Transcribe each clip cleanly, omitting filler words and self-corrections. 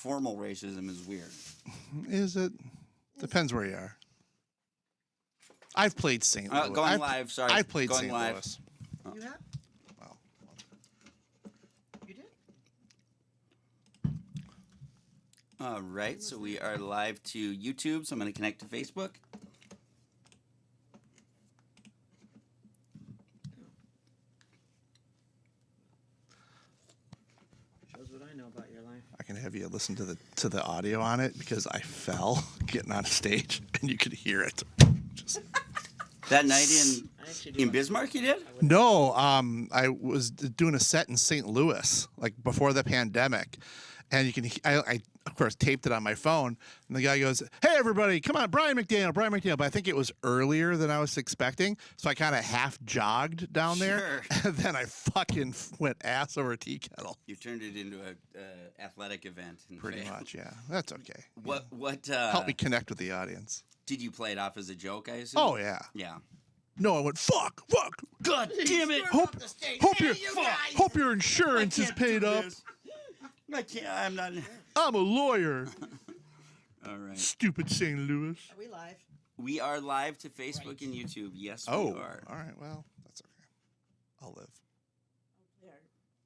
formal racism is weird. Is it? Depends where you are. I've played St. Louis. Going live, sorry. I've played going St. live. Louis. You have? Well, You did? All right, so we are live to YouTube, so I'm going to connect to Facebook. Shows what I know about your life. I can have you listen to the audio on it because I fell getting on stage and you could hear it. Just... That night I actually do in want- Bismarck, you did? No, I was doing a set in St. Louis, like before the pandemic, and you can I of course taped it on my phone, and the guy goes, "Hey everybody, come on, Brian McDaniel." But I think it was earlier than I was expecting, so I kind of half jogged down there, Sure. and then I fucking went ass over tea kettle. You turned it into an athletic event. And Pretty failed. much, yeah. That's okay. What Help me connect with the audience. did you play it off as a joke, I assume? Oh yeah. Yeah. No, I went fuck. God damn it! Hope your insurance is paid up. I can't, I'm not. I'm a lawyer. All right. Stupid St. Louis. Are we live? We are live to Facebook and YouTube. Yes, we Oh, are. all right. Well, that's okay. I'll live. Our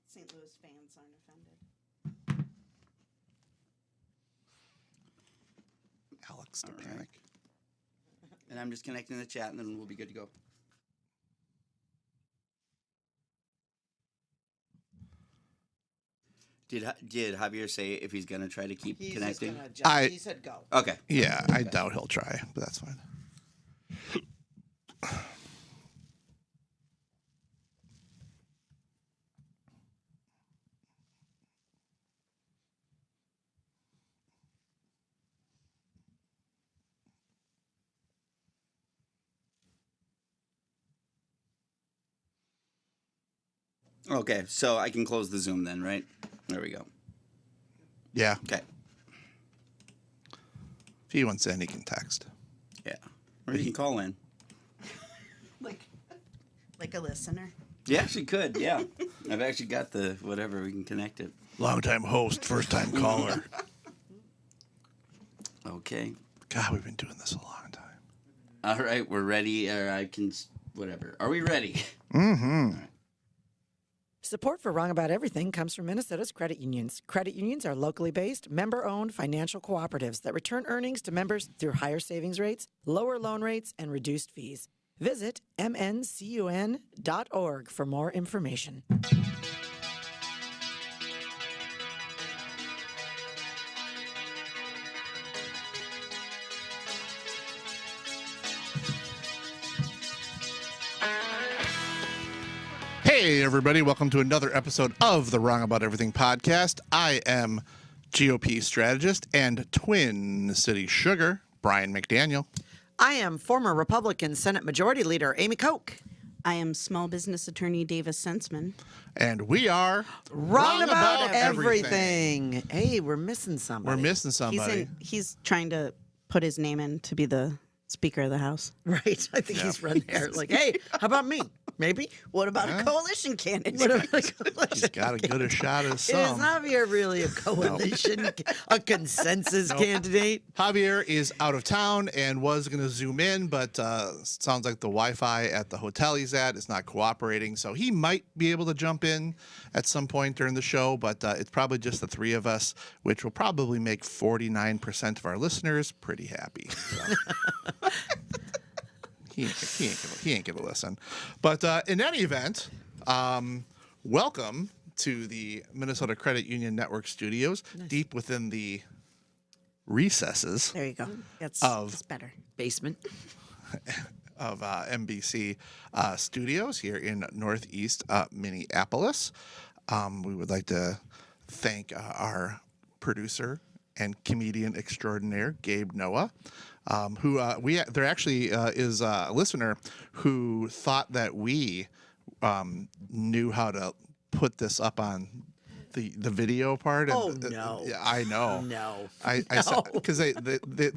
St. Louis fans aren't offended. Alex to All right. panic. And I'm just connecting the chat, and then we'll be good to go. Did Javier say if he's gonna try to keep He's connecting? just gonna he said go. Okay. Yeah, I doubt he'll try, but that's fine. Okay, so I can close the Zoom then, right? There we go. Yeah, Okay. if he wants in, he can text. Yeah. Or you can call in. Like a listener. You actually could, yeah. I've actually got the whatever, we can connect it. Long-time host, first-time caller. Okay. God, we've been doing this a long time. All right, we're ready. Or I can, whatever. Are we ready? Mm-hmm. Support for Wrong About Everything comes from Minnesota's credit unions. Credit unions are locally based, member-owned financial cooperatives that return earnings to members through higher savings rates, lower loan rates, and reduced fees. Visit mncun.org for more information. Hey, everybody. Welcome to another episode of the Wrong About Everything podcast. I am GOP strategist and Twin City Sugar, Brian McDaniel. I am former Republican Senate Majority Leader Amy Koch. I am small business attorney Davis Sensman. And we are Wrong about everything. Hey, we're missing somebody. We're missing somebody. He's trying to put his name in to be the Speaker of the House. Right. I think he's run there. Like, hey, how about me? Maybe. What about a coalition candidate? What about a coalition? He's got as good a shot as Is some. Javier really a coalition, a consensus candidate? Javier is out of town and was going to zoom in, but sounds like the Wi-Fi at the hotel he's at is not cooperating. So he might be able to jump in at some point during the show, but it's probably just the three of us, which will probably make 49% of our listeners pretty happy. So. He ain't gonna listen. But in any event, welcome to the Minnesota Credit Union Network studios, deep within the recesses There you go. That's better. Basement. of NBC studios here in Northeast Minneapolis. We would like to thank our producer and comedian extraordinaire, Gabe Noah, who there actually is a listener who thought that we knew how to put this up on the video part. And Oh, no. yeah, I know. No. I said because they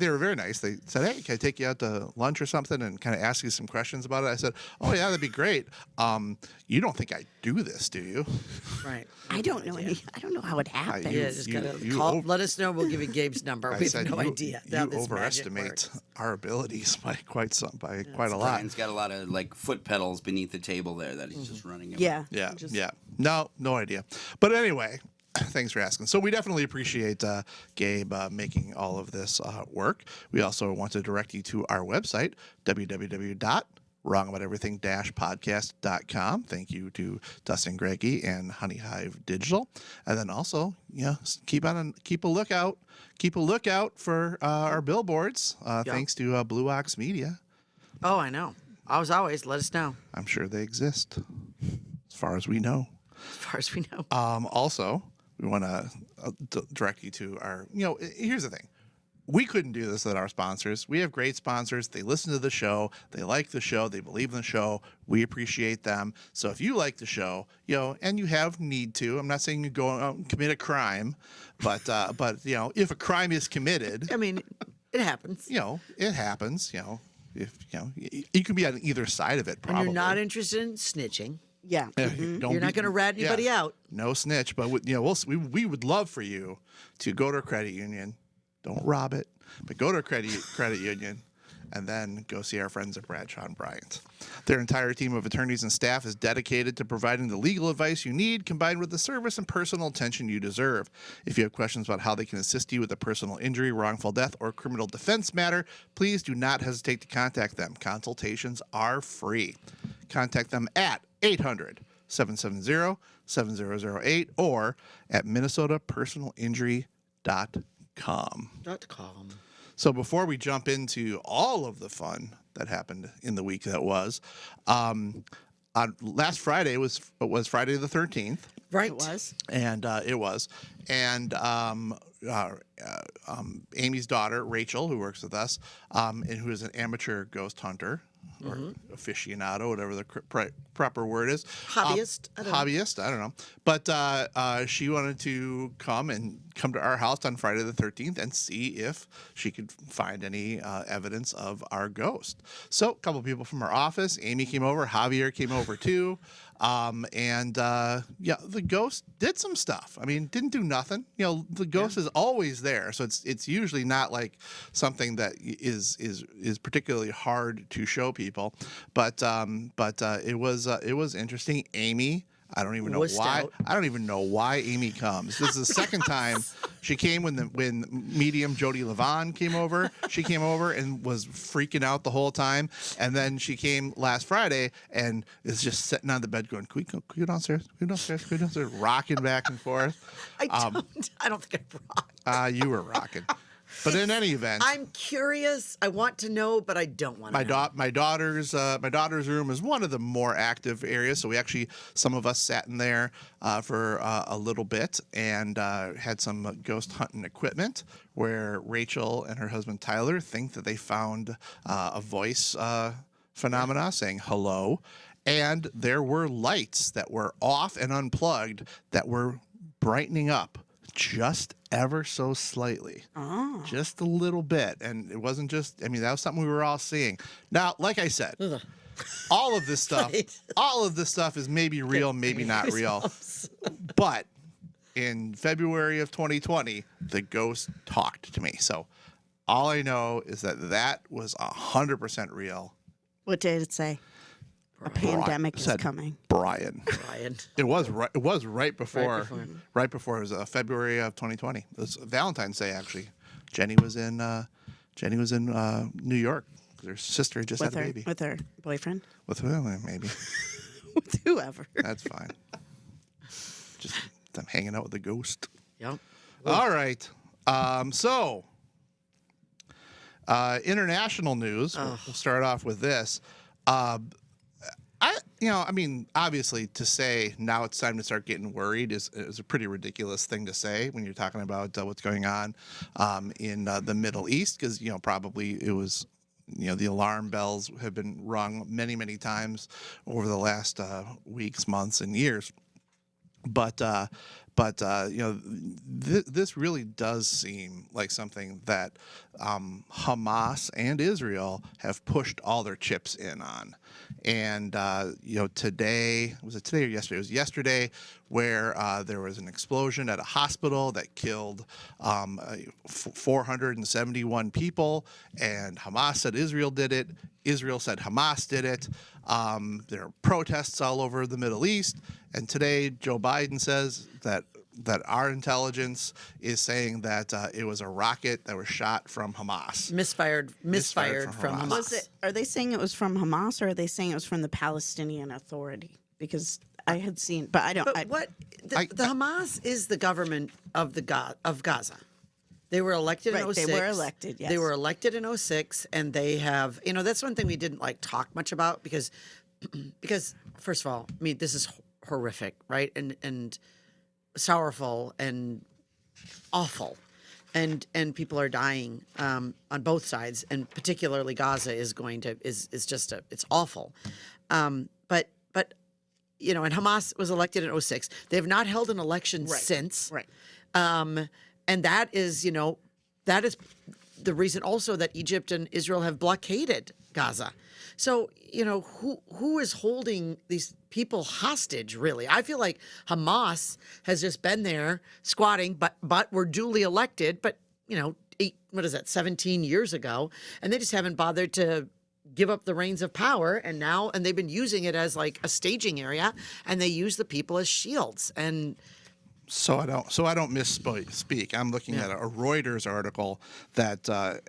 were very nice. They said, "Hey, can I take you out to lunch or something and kind of ask you some questions about it?" I said, "Oh yeah, that'd be great. You don't think I do this, do you?" Right. I don't know any. I don't know how it happened. Yeah, just you- gotta you call. over- Let us know. We'll give you Gabe's number. I We said, have no you, idea. You how this magic overestimate works. our abilities by quite a lot. Brian's got a lot of like foot pedals beneath the table there that he's just running. Over. Yeah. Yeah, Just- yeah. No idea. But anyway, thanks for asking. So we definitely appreciate Gabe making all of this work. We also want to direct you to our website, www.wrongaboutEverything-podcast.com. Thank you to Dustin Greggy and Honey Hive Digital. And then also, keep a lookout for our billboards. Thanks to Blue Ox Media. Oh, I know. Always, let us know. I'm sure they exist, as far as we know. As far as we know. Also, we want to direct you to our, here's the thing. We couldn't do this without our sponsors. We have great sponsors. They listen to the show. They like the show. They believe in the show. We appreciate them. So if you like the show, and you have need to, I'm not saying you go out and commit a crime, but if a crime is committed, I mean, it happens. it happens, if, you can be on either side of it, And probably. you're not interested in snitching. Yeah. Don't You're not be- going to rat anybody out. No snitch, but we we would love for you to go to a credit union. Don't rob it, but go to a credit union, and then go see our friends at Bradshaw and Bryant. Their entire team of attorneys and staff is dedicated to providing the legal advice you need, combined with the service and personal attention you deserve. If you have questions about how they can assist you with a personal injury, wrongful death, or criminal defense matter, please do not hesitate to contact them. Consultations are free. Contact them at 800-770-7008 or at minnesotapersonalinjury.com. .com. So before we jump into all of the fun that happened in the week that was, on last Friday was Friday the 13th. Right. It was. And it was. And Amy's daughter, Rachel, who works with us, and who is an amateur ghost hunter or aficionado, whatever the proper word is. Hobbyist? I don't know. Hobbyist, I don't know. But she wanted to come to our house on Friday the 13th and see if she could find any evidence of our ghost. So a couple of people from our office, Amy came over, Javier came over too. The ghost did some stuff. I mean, didn't do nothing. The ghost is always there, so it's usually not like something that is particularly hard to show people. But it was interesting. Amy, I don't even know Wussed why. out. I don't even know why Amy comes. This is the second time she came when medium Jody Levon came over. She came over and was freaking out the whole time. And then she came last Friday and is just sitting on the bed going, "Can we go downstairs? Can we go downstairs? Can we go downstairs?" Rocking back and forth. I don't think I rocked. You were rocking. But in any event, I'm curious. I want to know, but I don't want to know. my daughter's room is one of the more active areas. So some of us sat in there for a little bit and had some ghost hunting equipment. Where Rachel and her husband Tyler think that they found a voice phenomena saying hello, and there were lights that were off and unplugged that were brightening up just ever so slightly. Oh. Just a little bit. And it wasn't just, that was something we were all seeing. Now, like I said, all of this stuff, is maybe real, maybe not real. But in February of 2020, the ghost talked to me. So all I know is that was 100% real. What did it say? A pandemic is Said coming. Brian. Brian. It was right before. Right before. It was February of 2020. It was Valentine's Day actually. Jenny was in New York. Her sister just had a baby. With her boyfriend? With whoever, maybe. With whoever. That's fine. Just them hanging out with the ghost. Yep. All right. International news. We'll start off with this. Obviously, to say now it's time to start getting worried is a pretty ridiculous thing to say when you're talking about what's going on in the Middle East, because probably it was. The alarm bells have been rung many, many times over the last weeks, months, and years. But But this really does seem like something that Hamas and Israel have pushed all their chips in on. And today, was it today or yesterday? It was yesterday, where there was an explosion at a hospital that killed 471 people, and Hamas said Israel did it. Israel said Hamas did it. There are protests all over the Middle East, and today Joe Biden says that our intelligence is saying that it was a rocket that was shot from Hamas. Misfired Misfired from from Hamas. Are they saying it was from Hamas, or are they saying it was from the Palestinian Authority? Because I had seen, but I don't. But the Hamas is the government of Gaza. They were elected in Right, 06. they were elected, yes. They were elected in 06, and they have, that's one thing we didn't talk much about because first of all, I mean, this is horrific, right? And sorrowful and awful. And people are dying on both sides, and particularly Gaza is just it's awful. But and Hamas was elected in 06. They have not held an election since. Right. And that is the reason also that Egypt and Israel have blockaded Gaza. So, who is holding these people hostage, really? I feel like Hamas has just been there squatting, but were duly elected, but, 17 years ago, and they just haven't bothered to give up the reins of power, and they've been using it as a staging area, and they use the people as shields. And So I don't misspeak. I'm looking at a Reuters article that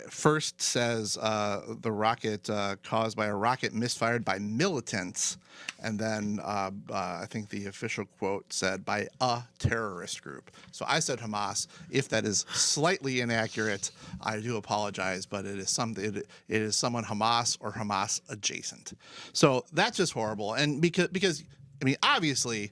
first says the rocket caused by a rocket misfired by militants, and then I think the official quote said by a terrorist group. So I said Hamas. If that is slightly inaccurate, I do apologize, but it is something. It is someone Hamas or Hamas adjacent. So that's just horrible. And because I mean, obviously,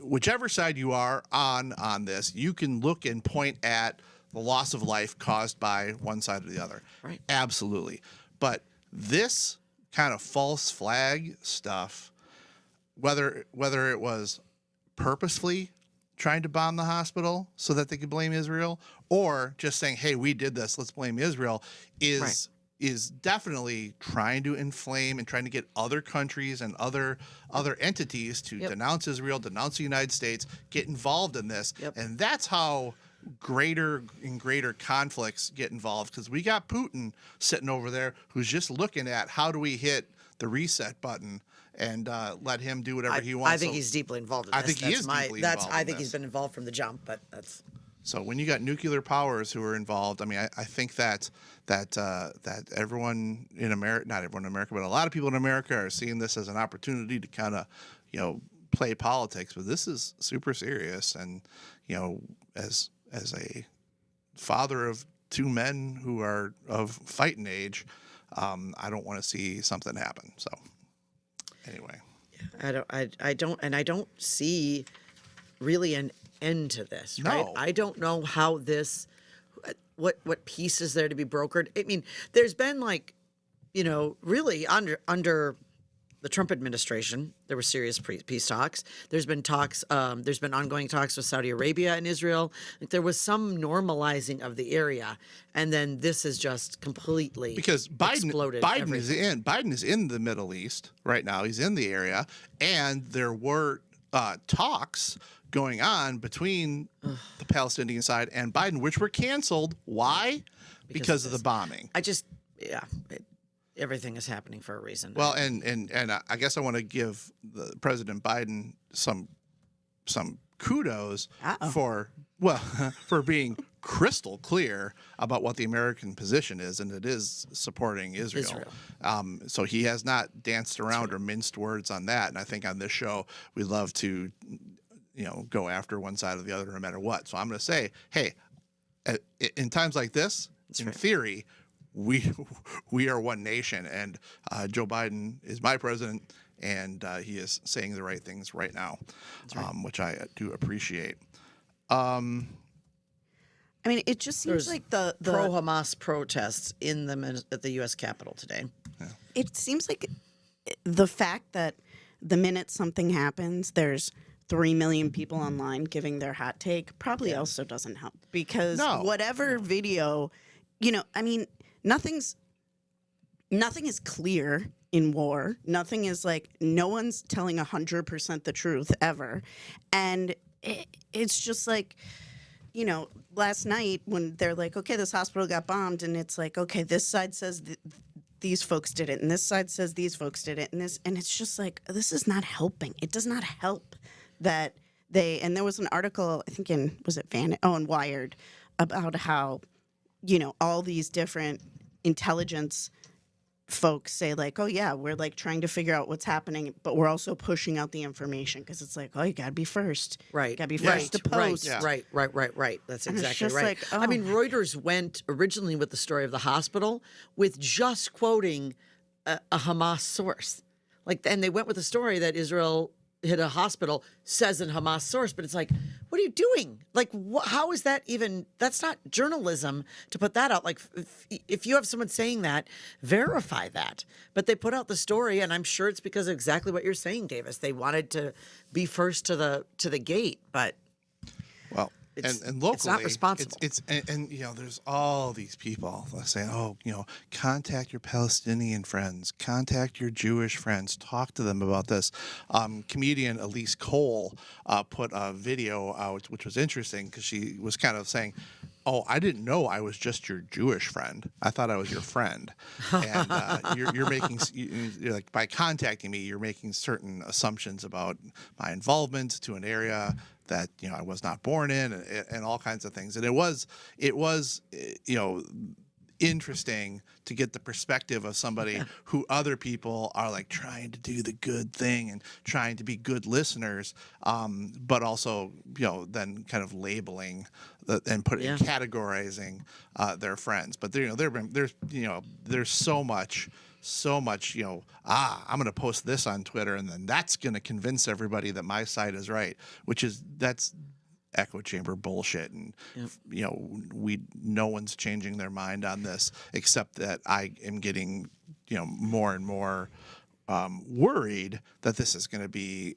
whichever side you are on this, you can look and point at the loss of life caused by one side or the other. Right. Absolutely. But this kind of false flag stuff, whether it was purposefully trying to bomb the hospital so that they could blame Israel, or just saying, hey, we did this, let's blame Israel, is definitely trying to inflame and trying to get other countries and other entities to denounce Israel, denounce the United States, get involved in this. Yep. And that's how greater and greater conflicts get involved, because we got Putin sitting over there who's just looking at how do we hit the reset button and let him do whatever he wants. I think he's deeply involved in this. I think he is deeply involved I in think this. he's been involved from the jump, but that's... So when you got nuclear powers who are involved, I mean, I think that everyone in America, not everyone in America, but a lot of people in America are seeing this as an opportunity to kind of, play politics. But this is super serious, and as a father of two men who are of fighting age, I don't want to see something happen. So anyway, I don't see really an end to this, right? No. I don't know how this, what piece is there to be brokered. I mean, there's been really under the Trump administration, there were serious peace talks. There's been talks, there's been ongoing talks with Saudi Arabia and Israel. There was some normalizing of the area, and then this is just completely because exploded everything. Biden is in the Middle East right now. He's in the area, and there were talks going on between the Palestinian side and Biden, which were canceled. Why? Because of the bombing. Everything is happening for a reason. Well, and I guess I want to give the President Biden some kudos for being crystal clear about what the American position is, and it is supporting Israel. So he has not danced around or minced words on that. And I think on this show we love to go after one side or the other no matter what. So I'm going to say, hey, in times like this, in theory, we are one nation, and Joe Biden is my president, and he is saying the right things right now, which I do appreciate. I mean, it just seems like the pro-Hamas protests at the U.S. Capitol today. It seems like the fact that the minute something happens, there's 3 million people online giving their hot take probably also doesn't help, because No. whatever video, I mean, nothing is clear in war. Nothing is like, no one's telling 100% the truth ever. And it's just like, last night when they're like, okay, this hospital got bombed, and it's like, okay, this side says these folks did it, and this side says these folks did it, and it's just like, this is not helping. It does not help that and there was an article, I think in Wired, about how, all these different intelligence folks say like, oh yeah, we're like trying to figure out what's happening, but we're also pushing out the information because it's like, oh, you gotta be first. Right. Gotta be first to post. Right. That's And it's exactly just right. like, I mean, oh. Reuters went originally with the story of the hospital with just quoting a Hamas source. And they went with the story that Israel hit a hospital, says in Hamas source, but it's like, what are you doing? Like, how is that even? That's not journalism to put that out. Like, if you have someone saying that, verify that. But they put out the story, and I'm sure it's because of exactly what you're saying, Davis. They wanted to be first to the gate, but Well, and locally, it's not responsible. It's there's all these people saying, oh, contact your Palestinian friends, contact your Jewish friends, talk to them about this. Comedian Elise Cole put a video out, which was interesting because she was kind of saying, oh, I didn't know I was just your Jewish friend. I thought I was your friend. And you're making, you're like, by contacting me, you're making certain assumptions about my involvement to an area that, I was not born in, and all kinds of things. And it was interesting to get the perspective of somebody who other people are like trying to do the good thing and trying to be good listeners, but also then kind of labeling and categorizing their friends. But there's so much I'm going to post this on Twitter and then that's going to convince everybody that my side is right, that's echo chamber bullshit. And no one's changing their mind on this, except that I am getting more and more worried that this is going to be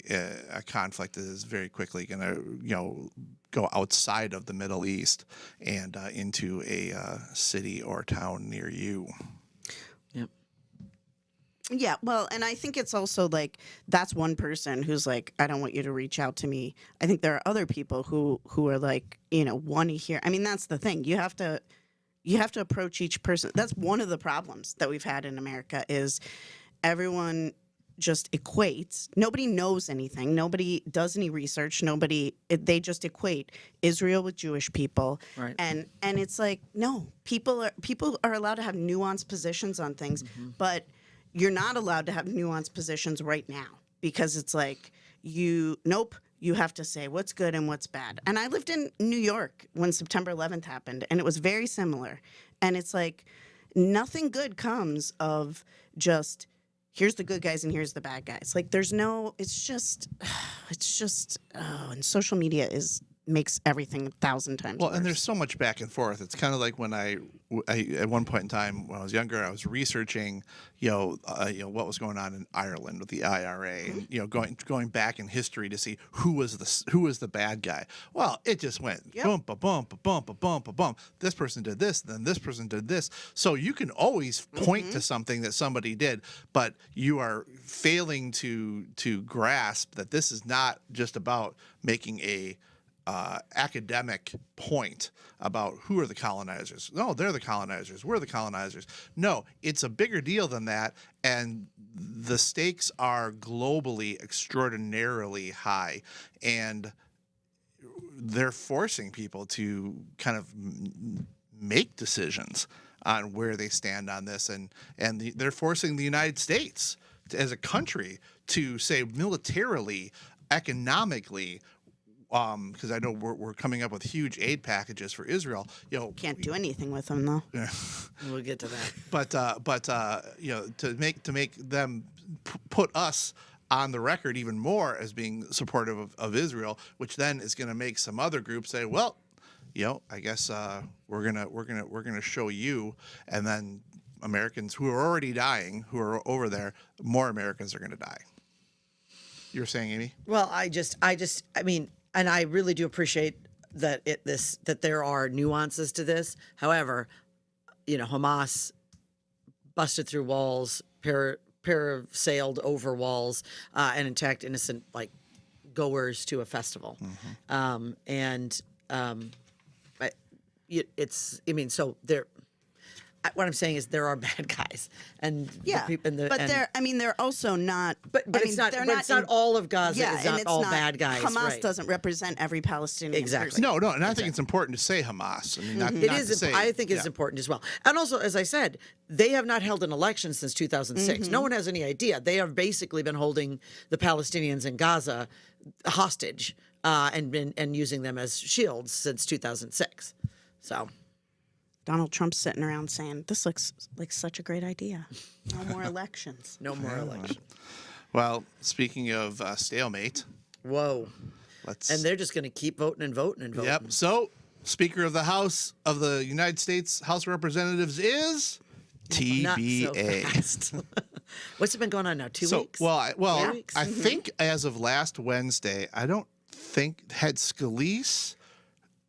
a conflict that is very quickly going to go outside of the Middle East and into a city or town near you. Yeah, well, and I think it's also like, that's one person who's like, I don't want you to reach out to me. I think there are other people who are like, want to hear. I mean, that's the thing. You have to approach each person. That's one of the problems that we've had in America is everyone just equates. Nobody knows anything. Nobody does any research. They just equate Israel with Jewish people. Right. And it's like, no, people are allowed to have nuanced positions on things, but you're not allowed to have nuanced positions right now, because it's like, you have to say what's good and what's bad. And I lived in New York when September 11th happened, and it was very similar. And it's like, nothing good comes of just, here's the good guys and here's the bad guys. Like, it's just, and social media makes everything 1,000 times worse. And there's so much back and forth. It's kind of like when I at one point in time when I was younger, I was researching, what was going on in Ireland with the IRA, and going back in history to see who was the bad guy. Well, it just went bump a bump a bump a bump a bump. This person did this, then this person did this. So you can always point to something that somebody did, but you are failing to grasp that this is not just about making a academic point about who are the colonizers. No, they're the colonizers. We're the colonizers. No, it's a bigger deal than that, and the stakes are globally extraordinarily high, and they're forcing people to kind of make decisions on where they stand on this, and they're forcing the United States as a country to say militarily, economically, because I know we're coming up with huge aid packages for Israel. Can't do anything with them though. We'll get to that. But to make them put us on the record even more as being supportive of Israel, which then is going to make some other groups say, well, I guess we're gonna show you, and then Americans who are already dying, who are over there, more Americans are going to die. You were saying, Amy? Well, I mean, and I really do appreciate that that there are nuances to this. However, Hamas busted through walls, sailed over walls, and attacked innocent goers to a festival. So there. What I'm saying is there are bad guys, and Yeah, they're also not. But it's not. They're But it's not all of Gaza. Yeah, it's and not all bad guys. Hamas right. doesn't represent every Palestinian. Exactly. person. No, and I think it's important to say Hamas. I mean, not, It not is. to say, I think it's important as well. And also, as I said, they have not held an election since 2006. No one has any idea. They have basically been holding the Palestinians in Gaza hostage and using them as shields since 2006. So. Donald Trump's sitting around saying, "This looks like such a great idea. No more elections. No more election. Well, speaking of stalemate, Whoa. let's. And they're just going to keep voting and voting and voting. Yep. So, Speaker of the House of the United States House of Representatives is Not so TBA. fast. What's it been going on now? 2 weeks? Well, 2 weeks? I think as of last Wednesday, I don't think had Scalise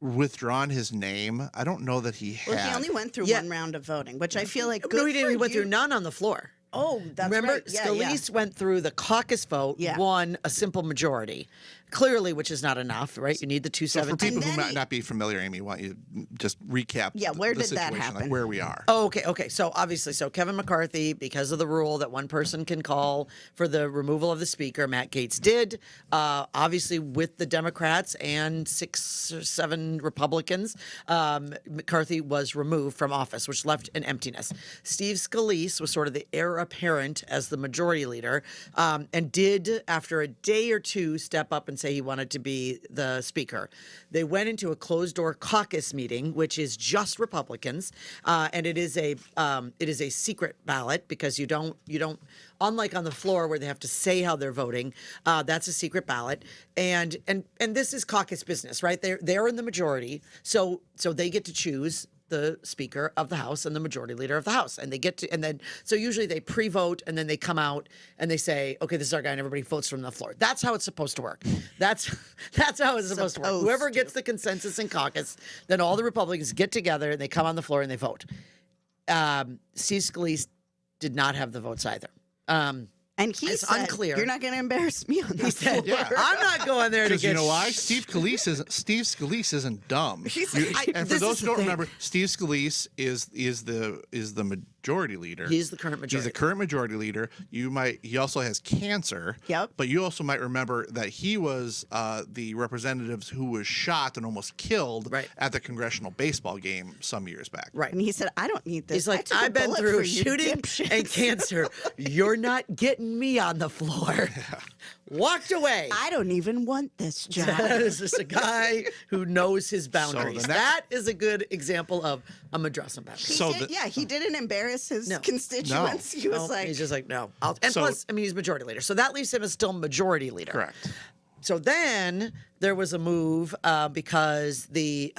withdrawn his name. I don't know that he had. Well, he only went through Yeah. one round of voting, which I feel like good No, he didn't. for He went you. through none on the floor. Oh, that's Remember, right. Yeah, Scalise went through the caucus vote, Yeah. won a simple majority. Clearly, which is not enough, right? You need the So for 217. people who then might he- not be familiar, Amy, why don't you just recap? Yeah, where the did that situation, happen? Like where we are. Oh, okay. So obviously, Kevin McCarthy, because of the rule that one person can call for the removal of the speaker, Matt Gaetz did. Obviously, with the Democrats and 6 or 7 Republicans, McCarthy was removed from office, which left an emptiness. Steve Scalise was sort of the heir apparent as the majority leader, and did, after a day or two, step up and say he wanted to be the speaker. They went into a closed-door caucus meeting, which is just Republicans, and it is a secret ballot because you don't unlike on the floor where they have to say how they're voting, that's a secret ballot, and this is caucus business, right? They're in the majority, so they get to choose the Speaker of the House and the Majority Leader of the House, and they get to, and then so usually they pre-vote and then they come out and they say, okay, this is our guy, and everybody votes from the floor. That's how it's supposed to work. That's how it's supposed to work. Whoever gets the consensus in caucus, then all the Republicans get together and they come on the floor and they vote. Steve Scalise did not have the votes either. And he It's said, unclear. "You're not going to embarrass me on this." Said, I'm not going there to Because get you know why? Steve Scalise isn't dumb. And for this those is who the don't thing. remember, Steve Scalise is the majority leader. He's the current He's majority. the current majority leader. He also has cancer. Yep. But you also might remember that he was the representative who was shot and almost killed Right. at the congressional baseball game some years back. Right. And he said, "I don't need this." He's like, I took a I've been bullet through for you, shooting dipshits." and cancer. You're not getting me on the floor. Walked away. I don't even want this job. That is just a guy who knows his boundaries. next- That is a good example of I'm addressing boundaries. So He didn't embarrass his No. constituents. He was No, like, he's just like, no. And So- plus, I mean, he's majority leader. So that leaves him as still majority leader. Correct. So then there was a move because the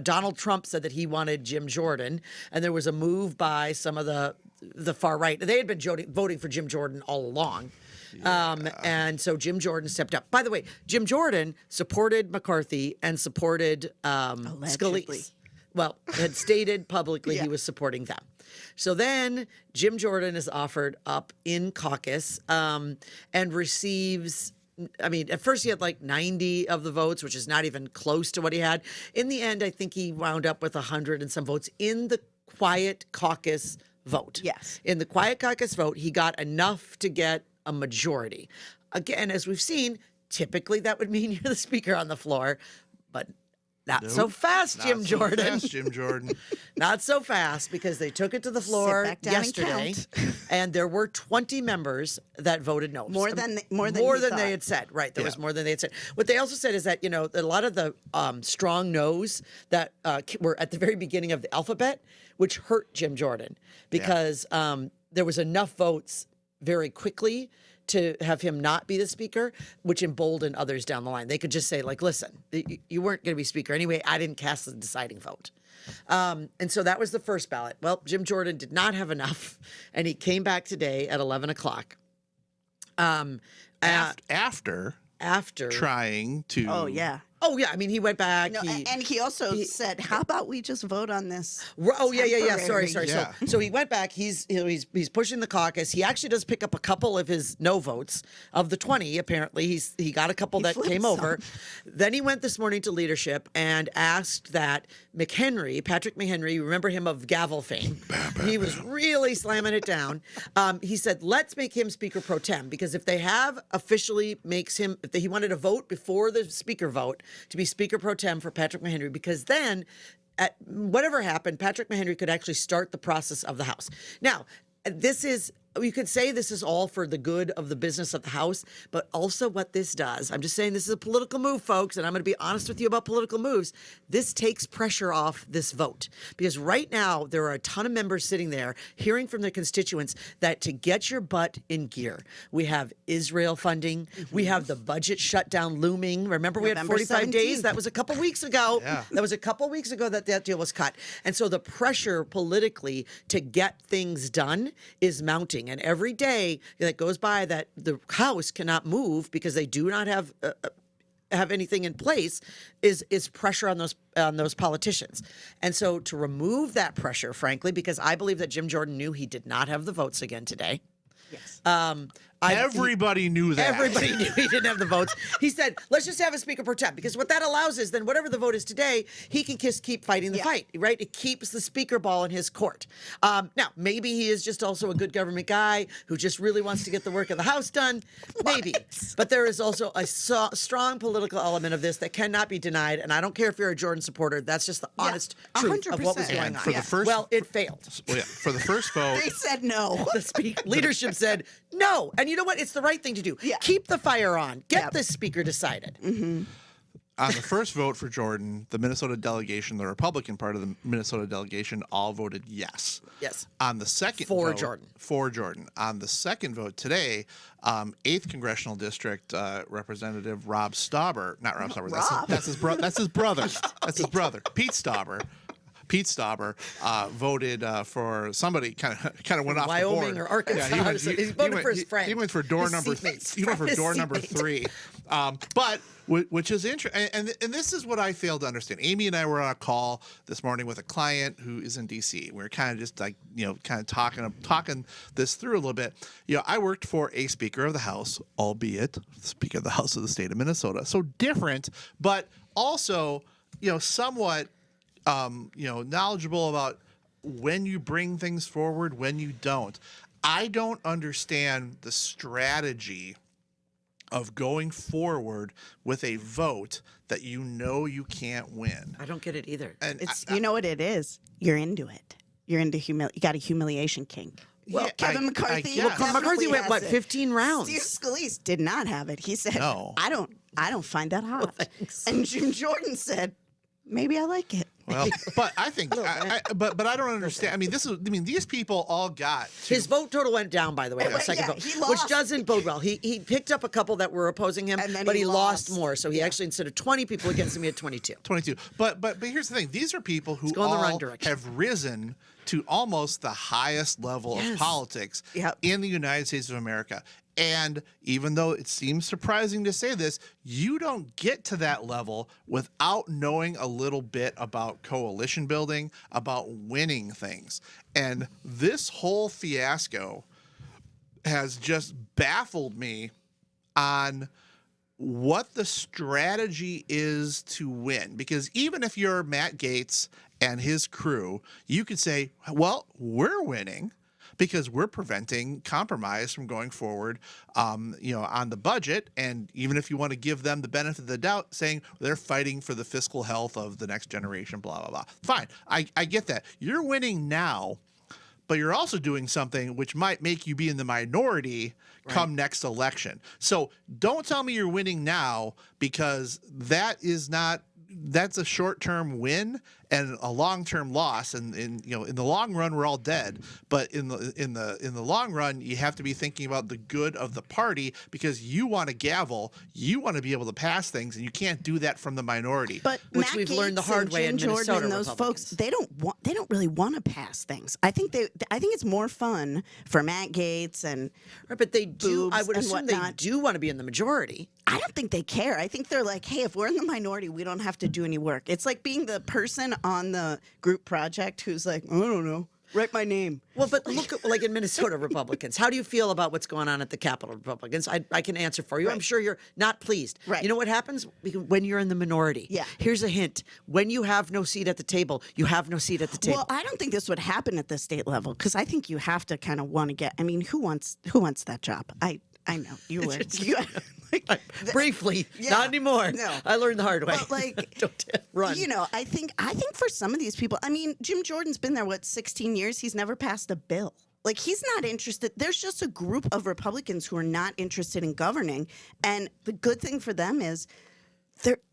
Donald Trump said that he wanted Jim Jordan, and there was a move by some of the far right. They had been voting for Jim Jordan all along. And so Jim Jordan stepped up. By the way, Jim Jordan supported McCarthy and supported Allegedly. Scalise. Well, had stated publicly Yeah. he was supporting them. So then Jim Jordan is offered up in caucus and receives. I mean, at first he had like 90 of the votes, which is not even close to what he had. In the end, I think he wound up with 100 and some votes in the quiet caucus vote. Yes. In the quiet caucus vote, he got enough to get a majority. Again, as we've seen, typically that would mean you're the speaker on the floor, but not so fast, Jim Not so Jordan. fast, Jim Jordan. Not so fast because they took it to the floor back down and yesterday, count. and there were 20 members that voted no. More than he they thought. had said. Right, there was Yeah. more than they had said. What they also said is that a lot of the strong no's that were at the very beginning of the alphabet, which hurt Jim Jordan because there was enough votes very quickly to have him not be the speaker, which emboldened others down the line. They could just say, like, listen, you weren't going to be speaker anyway. I didn't cast the deciding vote. And so that was the first ballot. Well, Jim Jordan did not have enough, and he came back today at 11 o'clock after after. trying to. Oh yeah. Oh yeah, I mean he went back. No, and he also said, "How about we just vote on this?" Oh yeah. Sorry. temporary- Yeah. So he went back. He's he's pushing the caucus. He actually does pick up a couple of his no votes of the 20. Apparently, he got a couple that flipped came some. over. Then he went this morning to leadership and asked that Patrick McHenry, remember him of gavel fame? He was really slamming it down. He said, "Let's make him Speaker pro tem because if they have officially makes him, he wanted to vote before the Speaker vote to be Speaker pro tem for Patrick McHenry because then." At whatever happened, Patrick McHenry could actually start the process of the House. Now, this is, you could say this is all for the good of the business of the House, but also what this does, I'm just saying this is a political move, folks, and I'm going to be honest with you about political moves. This takes pressure off this vote because right now there are a ton of members sitting there hearing from their constituents that to get your butt in gear, we have Israel funding, we have the budget shutdown looming. Remember, we had November 45 days. 17th. That was a couple weeks ago. Yeah. That was a couple weeks ago that deal was cut. And so the pressure politically to get things done is mounting. And every day that goes by that the House cannot move because they do not have anything in place is pressure on those politicians. And so to remove that pressure, frankly, because I believe that Jim Jordan knew he did not have the votes again today. Yes. Everybody knew that. Everybody knew he didn't have the votes. He said, let's just have a Speaker pro tem, because what that allows is then whatever the vote is today, he can just keep fighting the fight, right? It keeps the Speaker ball in his court. Now, maybe he is just also a good government guy who just really wants to get the work of the House done. Maybe. But there is also a strong political element of this that cannot be denied, and I don't care if you're a Jordan supporter. That's just the honest truth of what was 100%. going And on. for the first, Well, it failed. well, yeah, for the first vote, They said no. The leadership said no, and you know what? It's the right thing to do. Yeah. Keep the fire on. Get Yep. the Speaker decided. on the first vote for Jordan, the Minnesota delegation, the Republican part of the Minnesota delegation, all voted yes. Yes. On the second For vote, Jordan. For Jordan. On the second vote today, 8th Congressional District Representative Rob Stauber, not Rob Stauber, that's his brother. That's his brother, Pete Stauber. Pete Stauber voted for somebody kind of went off Wyoming the board. or Arkansas. He voted for his friend. He went for door His number. seatmates. He went for His door number seatmate. 3. But which is interesting, and this is what I failed to understand. Amy and I were on a call this morning with a client who is in D.C. We were kind of just like kind of talking this through a little bit. I worked for a Speaker of the House, albeit Speaker of the House of the state of Minnesota, so different, but also somewhat. Knowledgeable about when you bring things forward, when you don't. I don't understand the strategy of going forward with a vote that you can't win. I don't get it either. And It's you know what it is. You're into it. You're into you got a humiliation kink. Well, Yeah, Kevin I McCarthy. guess. Well, definitely McCarthy went, has what, it. 15 rounds? Steve Scalise did not have it. He said, No. I don't find that hot. thanks. And Jim Jordan said, maybe I like it. Well, but I think, but I don't understand. I mean, these people all got to, His vote total went down, by the way, on the second yeah, vote, he which lost. doesn't bode well. He picked up a couple that were opposing him, And then but he he lost lost. more. So he actually, instead of 20 people against him, he had 22. 22. But here's the thing: these are people who going the wrong all direction. have risen to almost the highest level of Yes. politics Yep. in the United States of America. And even though it seems surprising to say this, you don't get to that level without knowing a little bit about coalition building, about winning things. And this whole fiasco has just baffled me on what the strategy is to win. Because even if you're Matt Gaetz and his crew, you could say, well, we're winning because we're preventing compromise from going forward, on the budget. And even if you want to give them the benefit of the doubt, saying they're fighting for the fiscal health of the next generation, blah, blah, blah. Fine. I get that. You're winning now, but you're also doing something which might make you be in the minority come next election. So don't tell me you're winning now, because that's a short-term win, and a long-term loss. And in the long run, we're all dead. But in the long run, you have to be thinking about the good of the party, because you want to gavel, you want to be able to pass things, and you can't do that from the minority. But Which Matt we've Gaetz learned the hard and way in Jim Jordan Minnesota and those folks, Republicans. they don't really want to pass things. I think it's more fun for Matt Gaetz and Right, but they do. I Boobs would and assume they whatnot. do want to be in the majority. I don't think they care. I think they're like, hey, if we're in the minority, we don't have to do any work. It's like being the person on the group project who's like, I don't know, write my name. Well, but look at like in Minnesota Republicans. How do you feel about what's going on at the Capitol Republicans? I can answer for you. I'm sure you're not pleased. Right. You know what happens when you're in the minority? Yeah. Here's a hint. When you have no seat at the table, you have no seat at the table. Well, I don't think this would happen at the state level because I think you have to kind of want to get. I mean, who wants that job? I know you would. Briefly, Yeah. not anymore. No. I learned the hard way. But like, Don't run. I think for some of these people, I mean, Jim Jordan's been there 16 years. He's never passed a bill. Like, he's not interested. There's just a group of Republicans who are not interested in governing, and the good thing for them is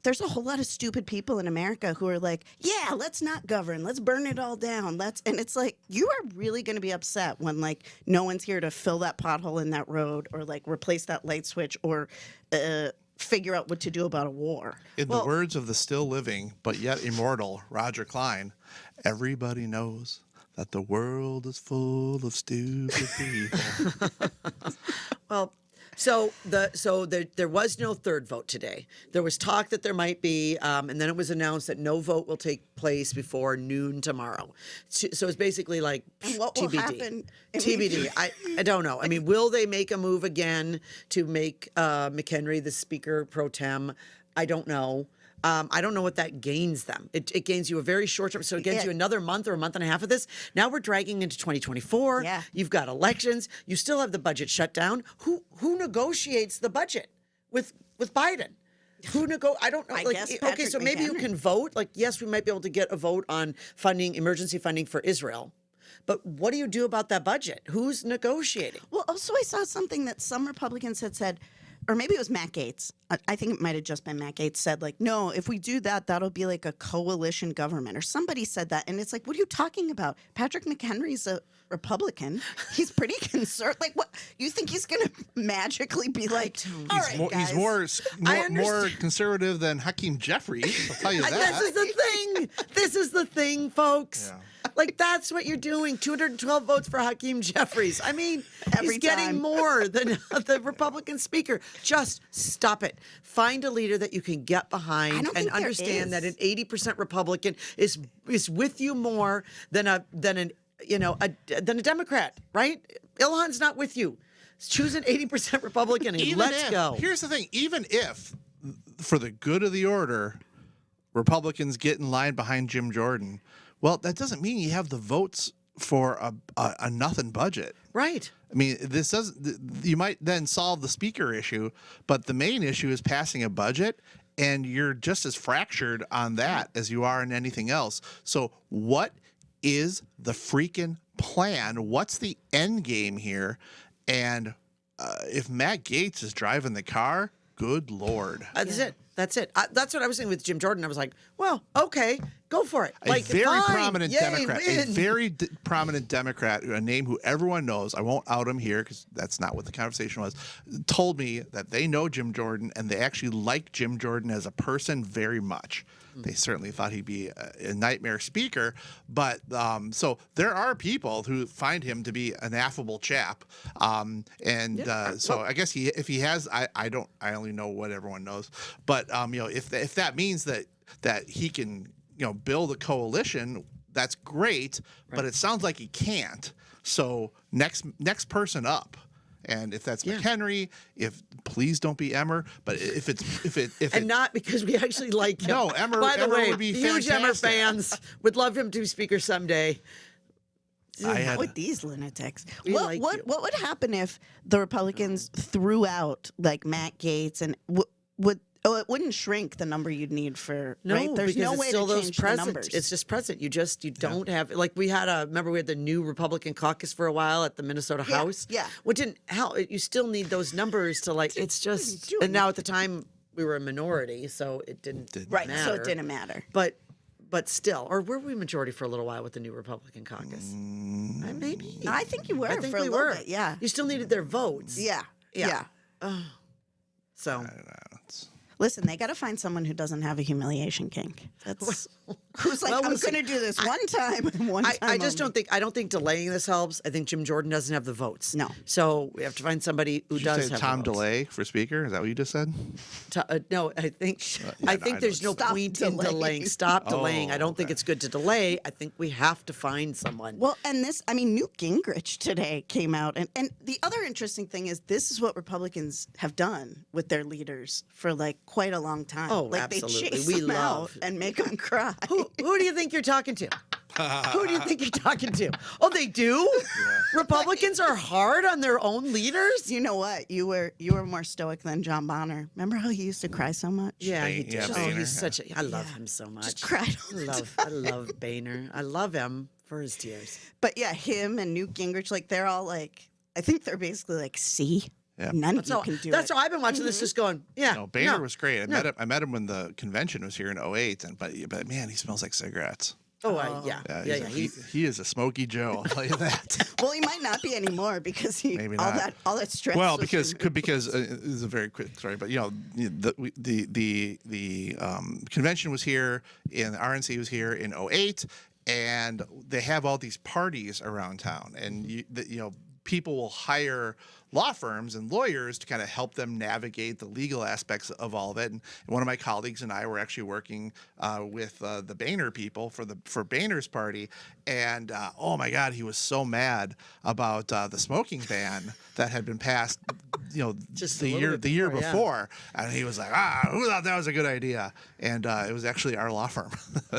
there's a whole lot of stupid people in America who are like, yeah, let's not govern. Let's burn it all down. And it's like, you are really going to be upset when like no one's here to fill that pothole in that road or like replace that light switch or figure out what to do about a war. In the words of the still living but yet immortal Roger Klein, everybody knows that the world is full of stupid people. Well, so there was no third vote today. There was talk that there might be, and then it was announced that no vote will take place before noon tomorrow. So it's basically like And what will TBD. happen? TBD. I don't know. I mean, will they make a move again to make McHenry the Speaker pro tem? I don't know. I don't know what that gains them. It gains you a very short term. So it gains you another month or a month and a half of this. Now we're dragging into 2024. Yeah. You've got elections. You still have the budget shut down. Who negotiates the budget with Biden? I don't know. I Like, guess okay, Patrick so maybe you McHenry. can vote. Like, yes, we might be able to get a vote on emergency funding for Israel. But what do you do about that budget? Who's negotiating? Well, also I saw something that some Republicans had said, or maybe it was Matt Gaetz. I think it might have just been Matt Gaetz said, like, no, if we do that, that'll be like a coalition government. Or somebody said that. And it's like, what are you talking about? Patrick McHenry's a Republican. He's pretty concerned. Like, what? You think he's going to magically be like, all right, guys. He's more conservative than Hakeem Jeffries. I'll tell you that. This is the thing. This is the thing, folks. Yeah. Like, that's what you're doing. 212 votes for Hakeem Jeffries. I mean, Every he's getting time. more than the Republican speaker. Just stop it. Find a leader that you can get I behind don't and think there understand that an is. 80% Republican is with you more than a Democrat, right? Ilhan's not with you. Choose an 80% Republican and let's go. Here's the thing. Even if, for the good of the order, Republicans get in line behind Jim Jordan, well, that doesn't mean you have the votes for a nothing budget. Right. I mean, this doesn't. You might then solve the speaker issue, but the main issue is passing a budget, and you're just as fractured on that as you are in anything else. So, what is the freaking plan? What's the end game here? And if Matt Gaetz is driving the car, good Lord. That's it. That's it. That's what I was saying with Jim Jordan. I was like, well, okay, go for it. A very fine. prominent Yay, Democrat, a win. very prominent Democrat, a name who everyone knows. I won't out him here because that's not what the conversation was. Told me that they know Jim Jordan and they actually like Jim Jordan as a person very much. They certainly thought he'd be a nightmare speaker, but so there are people who find him to be an affable chap, so I guess if he has, I only know what everyone knows, but if that means that he can build a coalition, that's great, but it sounds like he can't. So next person up. And if that's McHenry, please don't be Emmer. But not because we actually like him. No, Emmer. By the Emmer way, would be huge Emmer fantastic. fans. Would love him to be speaker someday. With these lunatics. We What like what you. what would happen if the Republicans threw out like Matt Gaetz and would it wouldn't shrink the number you'd need for No, right? There's because no it's way still to those change the present. numbers. It's just present. You don't have like remember we had the new Republican caucus for a while at the Minnesota House. yeah. What didn't help? You still need those numbers to like. It's just do and now at the time we were a minority, so it didn't right, matter. so it didn't matter. But but still, or were we majority for a little while with the new Republican caucus? Maybe. I think you were I think for a we little were. bit. Yeah. You still needed their votes. Yeah. Yeah. Yeah. So It's- Listen, they got to find someone who doesn't have a humiliation kink. That's who's like, Well, I'm we'll see. going to do this one time and one time. I just only." don't think delaying this helps. I think Jim Jordan doesn't have the votes. No. So we have to find somebody who Did you does say have Tom the votes. DeLay for speaker? Is that what you just said? No, I think I there's no Stop point in delaying. delaying. Stop delaying. I don't think okay. it's good to delay. I think we have to find someone. Well, and this, I mean, Newt Gingrich today came out. And the other interesting thing is this is what Republicans have done with their leaders for like quite a long time. Oh, like absolutely. they chase We them out love- and make them cry. Who do you think you're talking to? Who do you think you're talking to? Oh, they do? Republicans are hard on their own leaders? You know what? You were more stoic than John Bonner. Remember how he used to cry so much? Yeah, he Ba- did. yeah, Oh, Boehner, he's such a. I love him so much. Just cried all the time. I love Boehner. I love him for his tears. But yeah, him and Newt Gingrich, like they're all like, I think they're basically like, see, Yeah. none of So you can do that's it. why I've been watching this, just going, yeah. No, Boehner no. was great. I met him when the convention was here in 08, but man, he smells like cigarettes. Oh, yeah. He is a smoky Joe. I'll tell you that. Well, he might not be anymore because he Maybe all not. that stress. Well, was because removed. this is a very quick story, but the convention was here and the RNC was here in 08, and they have all these parties around town, and people will hire law firms and lawyers to kind of help them navigate the legal aspects of all of it. And one of my colleagues and I were actually working with the Boehner people for Boehner's party, and oh my God, he was so mad about the smoking ban that had been passed, Just the a little year bit year before, yeah. before, and he was like, who thought that was a good idea? And it was actually our law firm.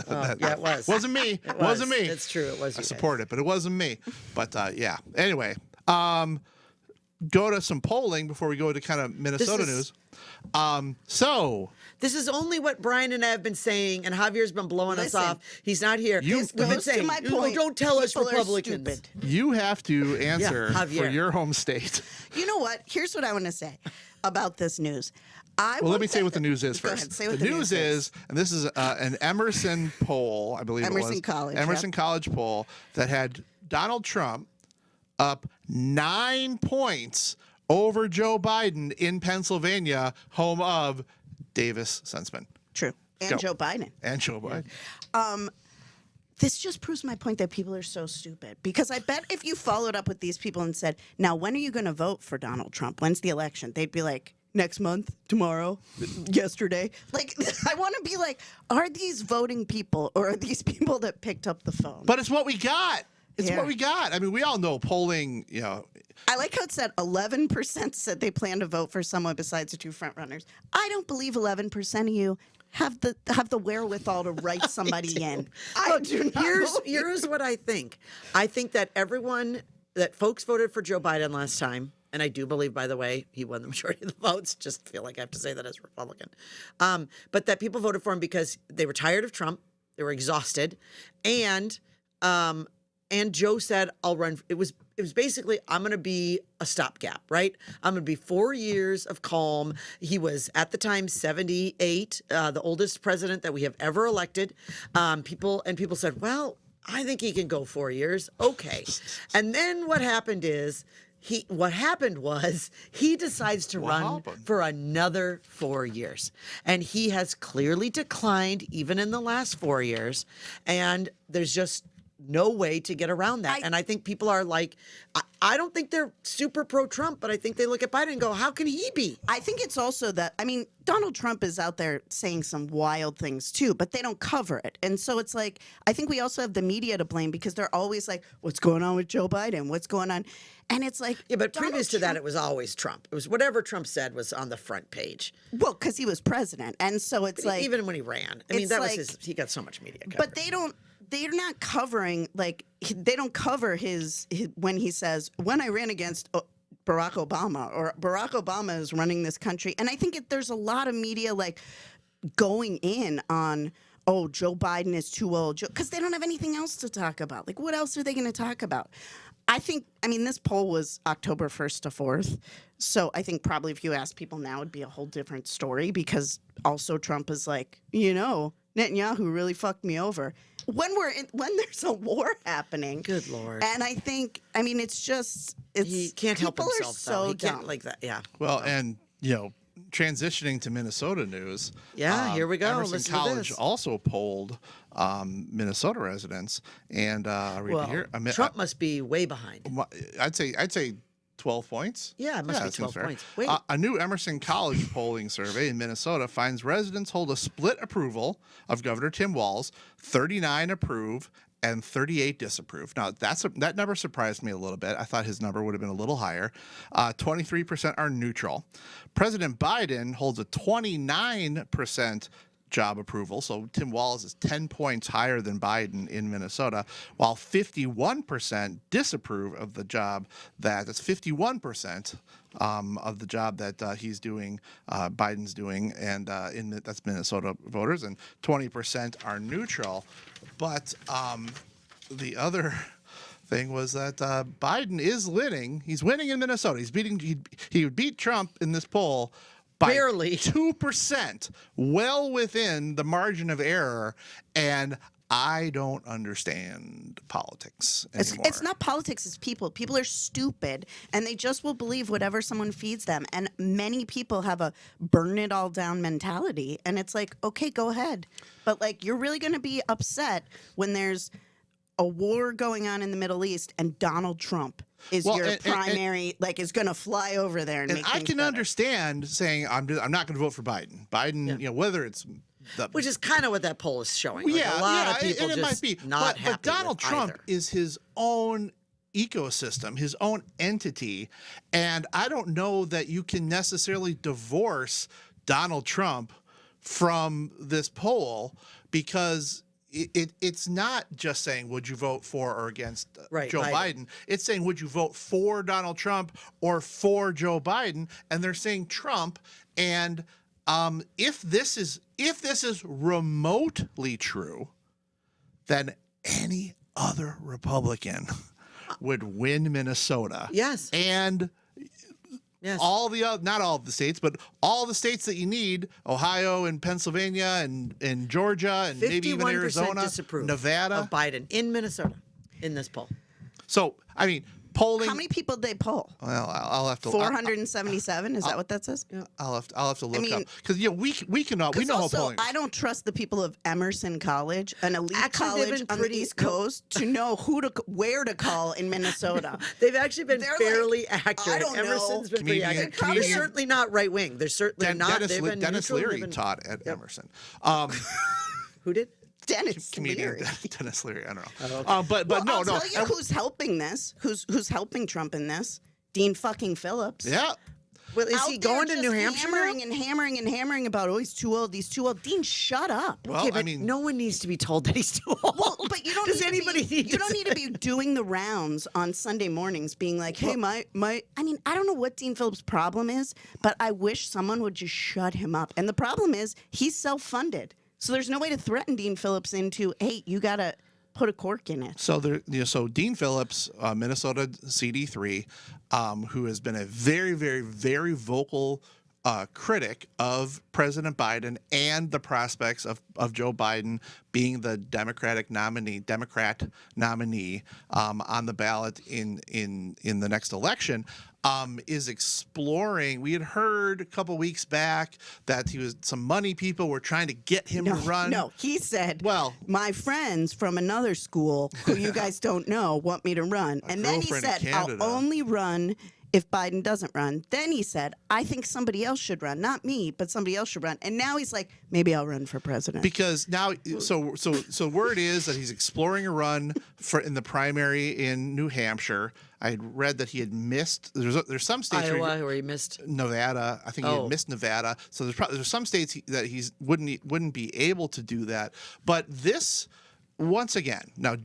Yeah, it was. Wasn't me. It Wasn't me. It's true. It was. I you guys. support it, but it wasn't me. But yeah. Anyway, go to some polling before we go to kind of Minnesota is- news. So This is only what Brian and I have been saying, and Javier's been blowing Listen, us off. He's not here. This We've been goes to saying, my "Oh, point. don't tell us People are Republicans. stupid. you have to answer for Javier. your home state. You know what? Here's what I want to say about this news. Well, let me say what the news is Go first. ahead, say what the news is, and this is an Emerson poll, I believe it Emerson was. College, Emerson yep. College poll that had Donald Trump up 9 points over Joe Biden in Pennsylvania, home of Davis Sensman True. And Go. Joe Biden. and Joe Biden. This just proves my point that people are so stupid. Because I bet if you followed up with these people and said, now, when are you going to vote for Donald Trump? When's the election? They'd be like, next month, tomorrow, yesterday. Like, I want to be like, are these voting people or are these people that picked up the phone? But it's what we got. It's Yeah. what we got. I mean, we all know polling, I like how it said 11% said they plan to vote for someone besides the two frontrunners. I don't believe 11% of you have the wherewithal to write somebody in. I Look, do not. here's what I think. I think that folks voted for Joe Biden last time, and I do believe, by the way, he won the majority of the votes. Just feel like I have to say that as a Republican. But that people voted for him because they were tired of Trump, they were exhausted, and Joe said, "I'll run." It was basically, I'm going to be a stopgap, right? I'm going to be 4 years of calm. He was at the time 78, the oldest president that we have ever elected. People said, "Well, I think he can go 4 years." Okay, and then what happened is. What happened was he decides to run happened? for another 4 years. And he has clearly declined even in the last 4 years. And there's just no way to get around that. And I think people are like, I don't think they're super pro-Trump, but I think they look at Biden and go, how can he be? I think it's also that, I mean, Donald Trump is out there saying some wild things too, but they don't cover it. And so it's like, I think we also have the media to blame because they're always like, what's going on with Joe Biden? What's going on? And it's like, Yeah, but Donald previous to that, Trump- it was always Trump. It was whatever Trump said was on the front page. well, because he was president. And so it's like, Even when he ran. I mean, it's that like- was he got so much media coverage. but they're not covering, like, they don't cover his when he says, when I ran against Barack Obama, or Barack Obama is running this country. And I think there's a lot of media like going in on, oh, Joe Biden is too old, because they don't have anything else to talk about. Like, what else are they going to talk about? I mean, this poll was October 1st to 4th. So I think probably if you ask people now, it'd be a whole different story because also Trump is like, Netanyahu really fucked me over. When there's a war happening. Good Lord. And I think, I mean, He can't help people himself, are so though. He can't dumb. like that. Yeah. Well, and transitioning to Minnesota news. Yeah, here we go. Emerson Listen to College this. also polled Minnesota residents, and I'll read it here. Trump must be way behind. I'd say 12 points. Yeah, it must be that seems 12 fair. points. Wait. A new Emerson College polling survey in Minnesota finds residents hold a split approval of Governor Tim Walz, 39 approve and 38 disapprove. Now, that number surprised me a little bit. I thought his number would have been a little higher. 23% are neutral. President Biden holds a 29% job approval. So Tim Walz is 10 points higher than Biden in Minnesota, while 51% disapprove of the job that's 51% of the job that he's doing, Biden's doing, and that's Minnesota voters, and 20% are neutral. But the other thing was that Biden is winning. He's winning in Minnesota. He would beat Trump in this poll by Barely. 2%, well within the margin of error. And I don't understand politics anymore. It's not politics, it's people. People are stupid and they just will believe whatever someone feeds them. And many people have a burn it all down mentality. And it's like, okay, go ahead. But like, you're really going to be upset when there's a war going on in the Middle East and Donald Trump is your primary, is going to fly over there and make I things can better. understand saying I'm not going to vote for Biden. Biden, whether it's Which is kind of what that poll is showing. Like, yeah, a lot of people and it just might be. not but happy Donald with Trump either. is his own ecosystem, his own entity, and I don't know that you can necessarily divorce Donald Trump from this poll because it's not just saying would you vote for or against Joe Biden. It's saying would you vote for Donald Trump or for Joe Biden, and they're saying Trump. And if this is remotely true, then any other Republican would win Minnesota. Yes. And all the other, not all of the states, but all the states that you need, Ohio and Pennsylvania and Georgia and maybe even 51% Arizona, disapprove Nevada. of Biden in Minnesota in this poll. So, I mean, polling. How many people did they poll? Well, I'll have to. 477. Is that what that says? I'll have to look mean, up because we know how Also, polling. I don't trust the people of Emerson College, an elite Actually, they've college been on the East Coast, to know where to call in Minnesota. They've actually been They're fairly like, accurate. I don't know. Emerson's been pretty Comedian- accurate. They're certainly not right wing. They're certainly not. Dennis, They've been Dennis neutral, Leary they've been- taught at Emerson. Who did? Dennis Comedian Leary. Dennis Leary. I don't know. Oh, but Well, no, I'll no. tell you who's helping this. Who's helping Trump in this? Dean fucking Phillips. Yeah. Well, is Out he there going to just New Hampshire? now? hammering and hammering and hammering about, oh, he's too old, he's too old. Dean, shut up. Well, Okay, but I mean, no one needs to be told that he's too old. Well, but you don't Does need anybody to be, need you to don't say need to be doing the rounds on Sunday mornings being like, hey, my I mean, I don't know what Dean Phillips' problem is, but I wish someone would just shut him up. And the problem is he's self-funded. So there's no way to threaten Dean Phillips into, hey, you got to put a cork in it. So so Dean Phillips, Minnesota CD3, who has been a very, very, very vocal critic of President Biden and the prospects of Joe Biden being the Democrat nominee on the ballot in the next election, is exploring. We had heard a couple weeks back that some money people were trying to get him to run. No, he said, Well, my friends from another school who you guys don't know want me to run. And then he girlfriend in said, I'll Canada. only run if Biden doesn't run. Then he said, I think somebody else should run. Not me, but somebody else should run. And now he's like, maybe I'll run for president. Because now, so word is that he's exploring a run in the primary in New Hampshire. I had read that he had missed. There's some states Iowa, where he missed. Nevada. I think he had missed Nevada. So there's some states that he wouldn't be able to do that. But this, once again, now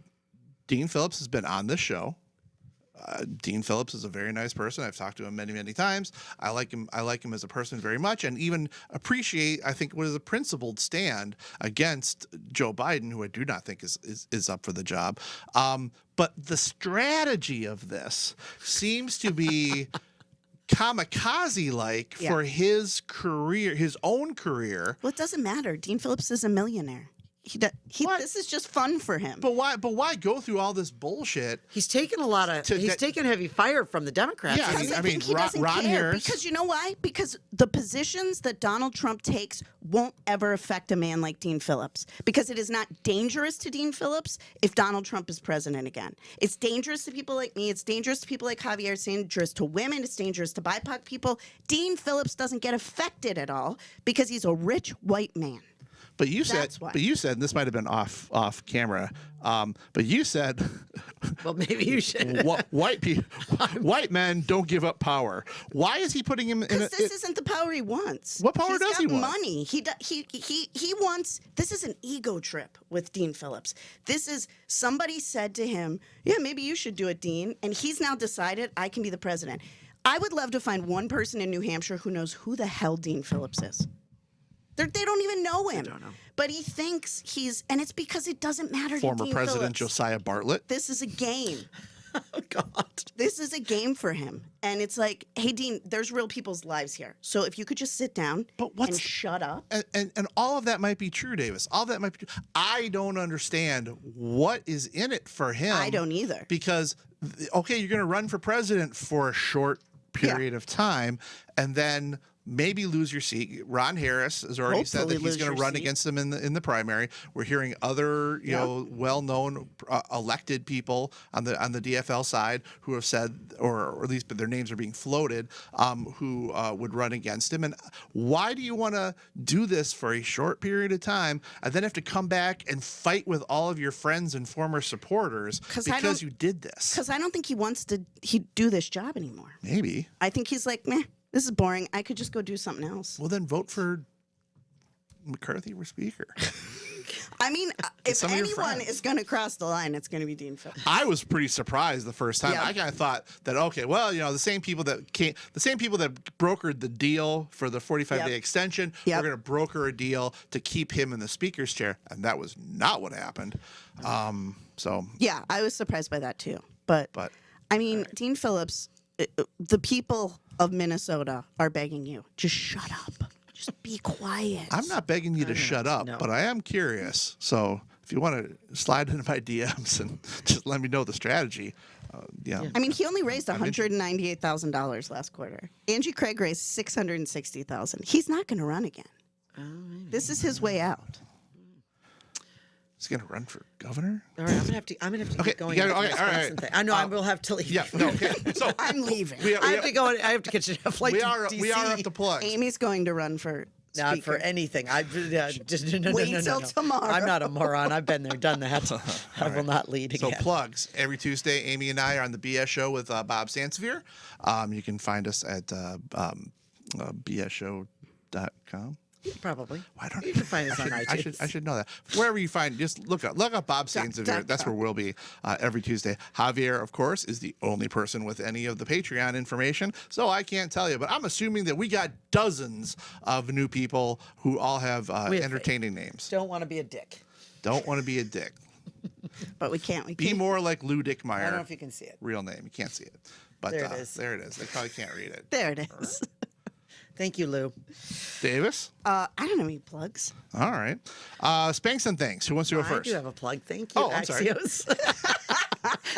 Dean Phillips has been on this show. Dean Phillips is a very nice person. I've talked to him many, many times. I like him as a person very much, and even appreciate, I think, what is a principled stand against Joe Biden, who I do not think is up for the job. But the strategy of this seems to be kamikaze-like for his career, his own career. Well, it doesn't matter. Dean Phillips is a millionaire. What? This is just fun for him. But why go through all this bullshit? He's taken a lot of. He's taken heavy fire from the Democrats. Yeah, I think he doesn't Ron care Harris. because you know why? Because the positions that Donald Trump takes won't ever affect a man like Dean Phillips. Because it is not dangerous to Dean Phillips if Donald Trump is president again. It's dangerous to people like me. It's dangerous to people like Javier. It's dangerous to women. It's dangerous to BIPOC people. Dean Phillips doesn't get affected at all because he's a rich white man. But you That's why. said, and this might have been off camera. But you said, Well, maybe you should. white men don't give up power. Why is he putting him in? Because this isn't the power he wants. What power does he want? Money. He wants. This is an ego trip with Dean Phillips. This is somebody said to him, "Yeah, maybe you should do it, Dean," and he's now decided I can be the president. I would love to find one person in New Hampshire who knows who the hell Dean Phillips is. They don't even know him. don't know. But he thinks he's, and it's because it doesn't matter to Former Dean President Phillips. Josiah Bartlett. This is a game. Oh God. This is a game for him. And it's like, hey, Dean, there's real people's lives here. So if you could just sit down and shut up. And all of that might be true, Davis. All that might be true. I don't understand what is in it for him. I don't either. Because, okay, you're going to run for president for a short period of time, and then maybe lose your seat. Ron Harris has already said Hopefully that he's lose going to your run seat. against him in the primary. We're hearing other, you know, well-known elected people on the DFL side who have said, or at least their names are being floated, who would run against him. And why do you want to do this for a short period of time and then have to come back and fight with all of your friends and former supporters because you did this? Because I don't think he wants to do this job anymore. Maybe. I think he's like, meh, this is boring. I could just go do something else. Well, then vote for McCarthy for speaker. I mean, if some of your anyone friends. is going to cross the line, it's going to be Dean Phillips. I was pretty surprised the first time. Yeah. I kind of thought that, okay, well, you know, the same people that brokered the deal for the 45-day extension, Yep. we're going to broker a deal to keep him in the speaker's chair, and that was not what happened. So Yeah, I was surprised by that too. But I mean, Dean Phillips, the people of Minnesota are begging you, just shut up. Just be quiet. I'm not begging you to shut up, but I am curious. So if you want to slide into my DMs and just let me know the strategy, yeah. I mean, he only raised $198,000 last quarter. Angie Craig raised $660,000. He's not going to run again. This is his way out. He's going to run for governor? All right, I'm gonna have to Okay, get going. you on gotta- this okay, all Wisconsin right. thing. I know I will have to leave. Yeah, no, okay. So I'm leaving. I have to go. I have to catch a flight we to are DC. we are up to plugs. Amy's going to run for Not speaker. for anything. I just no, Wait no, till no. tomorrow. I'm not a moron. I've been there, done that. I will not lead So again. plugs. Every Tuesday, Amy and I are on the BS show with Bob Sansevier. You can find us at bsshow.com. Probably. Why don't You can find us on iTunes. I should know that. Wherever you find, just look up Bob Sansevier. That's where we'll be every Tuesday. Javier, of course, is the only person with any of the Patreon information, so I can't tell you. But I'm assuming that we got dozens of new people who all have entertaining names. Don't want to be a dick. Don't want to be a dick. But we can't. We Be can't. more like Lou Dickmeyer. I don't know if you can see it. Real name. You can't see it. But There it is. There it is. They probably can't read it. There it is. Thank you, Lou. Davis? I don't have any plugs. All right. Spanks and Things. Who wants to go I first? do have a plug. Thank you, Oh, I'm sorry. Axios.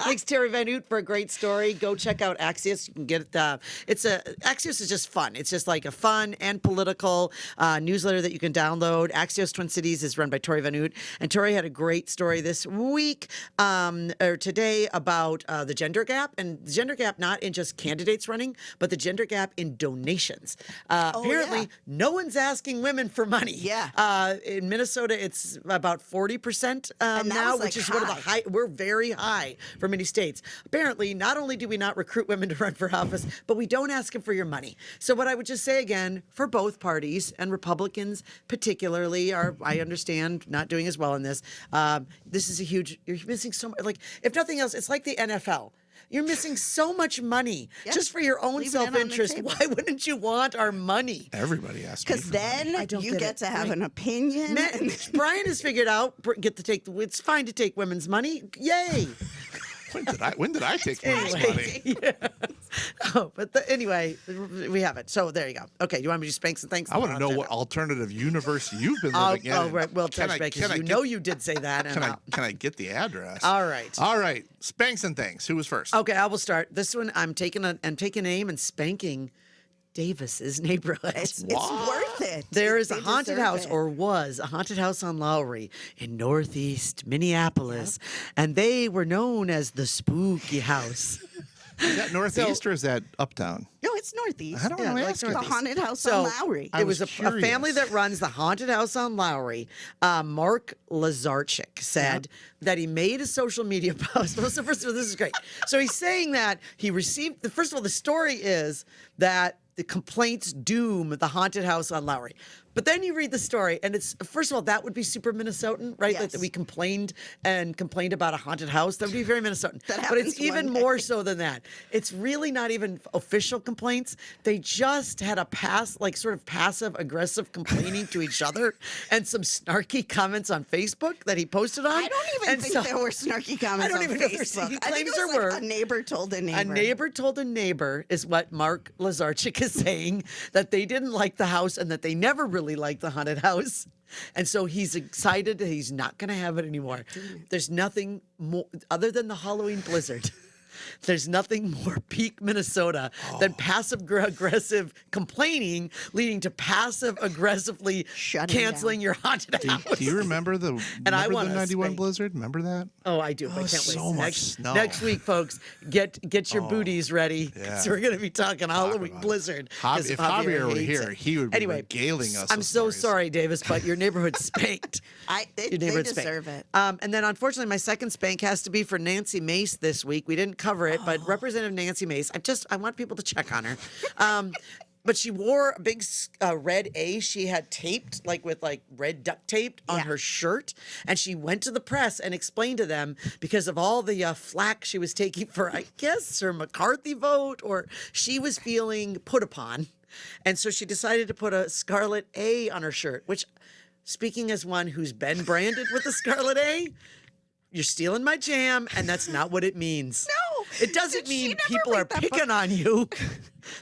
Thanks, Terry Van Oot, for a great story. Go check out Axios. You can get it. Axios is just fun. It's just like a fun and political newsletter that you can download. Axios Twin Cities is run by Tori Van Oot, and Tori had a great story this week or today about the gender gap, and the gender gap not in just candidates running, but the gender gap in donations. Apparently, yeah. no one's asking women for money. Yeah. In Minnesota, it's about 40% And that now, was, like, which is one of the high. high. We're very high for many states. Apparently, not only do we not recruit women to run for office, but we don't ask them for your money. So what I would just say again, for both parties, and Republicans particularly are, I understand, not doing as well in this. This is a huge, you're missing so much. Like, if nothing else, it's like the NFL. You're missing so much money just for your own Leaving it on the self-interest. table. Why wouldn't you want our money? Everybody asks me Because for money. then I don't you get get it. to have Right. an opinion. Brian has figured out it's fine to take women's money. Yay! When did I take women's money? Anyway, Anyway, we have it. So there you go. Okay, you want me to do spanks and thanks? I want to know what alternative universe you've been living in. Oh, right. Well, Can touch I- base. can I You get- know you did say that. And Can I get the address? All right. All right. Spanks and thanks. Who was first? Okay, I will start. This one, I'm taking a name and spanking Davis's neighborhood. It's worth it. There is a They haunted deserve house, it. or was a haunted house on Lowry in Northeast Minneapolis, and they were known as the Spooky House. Is that northeast or is that uptown? No, it's Northeast. I don't know. Yeah, like Asking. The Northeast. haunted house So, on Lowry. I It was was a family curious. that runs the haunted house on Lowry. Mark Lazarchik said that he made a social media post. Well, so first of all, this is great. So he's saying that he received, first of all, the story is that the complaints doom the haunted house on Lowry. But then you read the story, and it's, first of all, that would be super Minnesotan, right? Yes. That we complained about a haunted house. That would be very Minnesotan. That But it's happens even one day. more so than that. It's really not even official complaints. They just had a sort of passive aggressive complaining to each other and some snarky comments on Facebook that he posted on. I don't even And think so- there were snarky comments don't on even know if there's- Facebook. he I think claims it was there like were. a neighbor told a neighbor. A neighbor told a neighbor is what Mark Lazarchik is saying, that they didn't like the house and that they never really liked the haunted house. And so he's excited that he's not going to have it anymore. There's nothing more, other than the Halloween blizzard. There's nothing more peak Minnesota than passive aggressive complaining leading to passive aggressively Shutting canceling your haunted house. Do you remember the I remember want the a 91 spank. blizzard? Remember that? Oh, I do. But I can't so wait. much snow. Next week, folks, get your booties ready. yeah. So we're going to be talking Halloween about it. blizzard. Javi- 'cause if Javier were hates here, it. he would be anyway, regaling us I'm with so stories. sorry, Davis, but your neighborhood spanked. They Your neighborhood deserve spanked. it. And then, unfortunately, my second spank has to be for Nancy Mace this week. We didn't cover it, but Representative Nancy Mace, I want people to check on her. But she wore a big red A she had taped, with red duct tape on Yeah. her shirt. And she went to the press and explained to them because of all the flack she was taking for, I guess, her McCarthy vote, or she was feeling put upon. And so she decided to put a scarlet A on her shirt, which, speaking as one who's been branded with a scarlet A, you're stealing my jam, and that's not what it means. No, It doesn't did she mean never people are like that picking on you.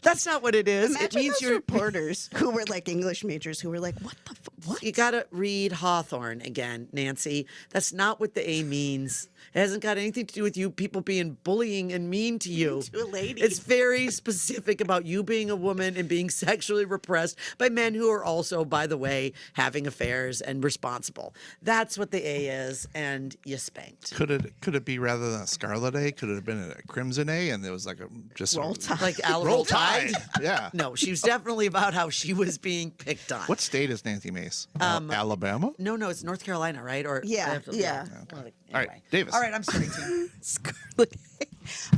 That's not what it is. Imagine it means those you're reporters who were like English majors who were like, what the what? you got to read Hawthorne again, Nancy. That's not what the A means. It hasn't got anything to do with you people being bullying and mean to you. To a lady. It's very specific about you being a woman and being sexually repressed by men who are also, by the way, having affairs and responsible. That's what the A is, and you spanked. Could it be rather than a scarlet A? Could it have been a crimson A? And there was like a just Roll Tide. Like Roll Tide. Yeah. No, she was definitely about how she was being picked on. What state is Nancy Mace? Alabama. No, it's North Carolina, right? Or Yeah, I have to- yeah. Well, All right, anyway. Davis. All right, I'm sorry, Tim. Scarlet.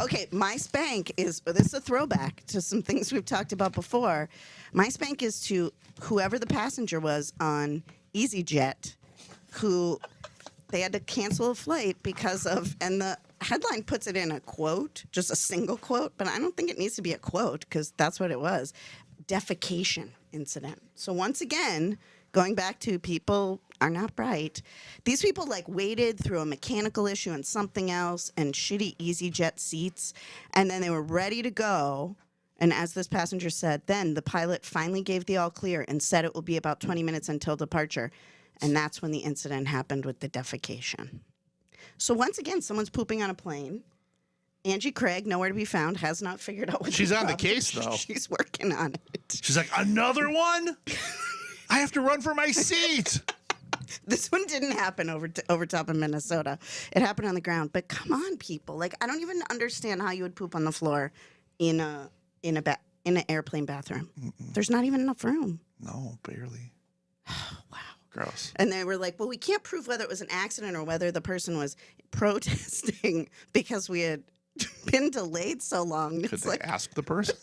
Okay, my spank is this is a throwback to some things we've talked about before. My spank is to whoever the passenger was on EasyJet, who they had to cancel a flight because of, and the headline puts it in a quote, just a single quote, but I don't think it needs to be a quote because that's what it was. Defecation incident. So once again, going back to people are not bright. These people waited through a mechanical issue and something else and shitty EasyJet seats, and then they were ready to go. And as this passenger said, then the pilot finally gave the all clear and said it will be about 20 minutes until departure. And that's when the incident happened with the defecation. So once again, someone's pooping on a plane. Angie Craig, nowhere to be found, has not figured out what She's on the problem. case, though. She's working on it. She's like, another one? I have to run for my seat. This one didn't happen over top of Minnesota. It happened on the ground. But come on, people! I don't even understand how you would poop on the floor in an airplane bathroom. There's not even enough room. No, barely. Wow. Gross. And they were like, "Well, we can't prove whether it was an accident or whether the person was protesting because we had been delayed so long." Could It's they like ask the person?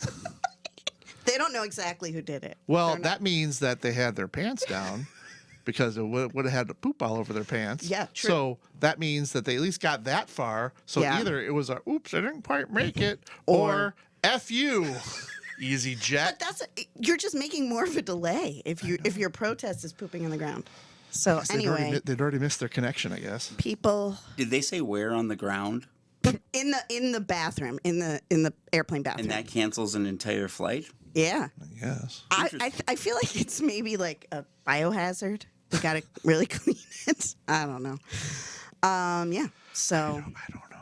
they don't know exactly who did it. Well, They're not- that means that they had their pants down because it would have had to poop all over their pants. Yeah, true. So that means that they at least got that far. So Yeah. either it was a oops, I didn't quite make it, or F you, EasyJet. But you're just making more of a delay if your protest is pooping on the ground. So anyway, They'd already missed their connection, I guess. people. Did they say where on the ground? in the bathroom, in the airplane bathroom. And that cancels an entire flight? Yeah. Yes. I feel like it's maybe like a biohazard. We got to really clean it. I don't know. Yeah. So I don't know.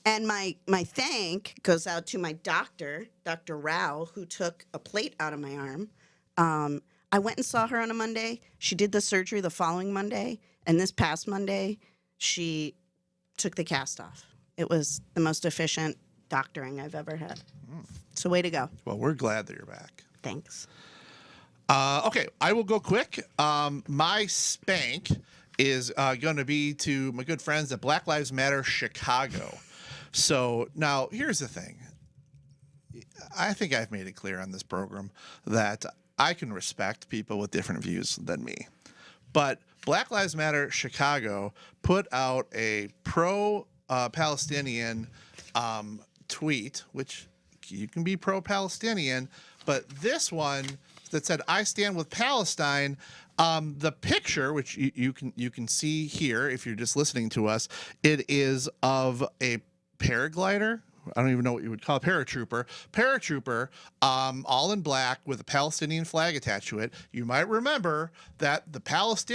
and my thank goes out to my doctor, Dr. Rao, who took a plate out of my arm. I went and saw her on a Monday. She did the surgery the following Monday, and this past Monday, she took the cast off. It was the most efficient doctoring I've ever had. So way to go. Well, we're glad that you're back. Thanks. Okay, I will go quick. My spank is going to be to my good friends at Black Lives Matter Chicago. So now here's the thing. I think I've made it clear on this program that I can respect people with different views than me. But Black Lives Matter Chicago put out a pro-Palestinian tweet, which you can be pro-Palestinian, but this one that said, "I stand with Palestine," the picture, which you can see here if you're just listening to us, it is of a paraglider. I don't even know what you would call a paratrooper, all in black with a Palestinian flag attached to it. You might remember that the Hamas,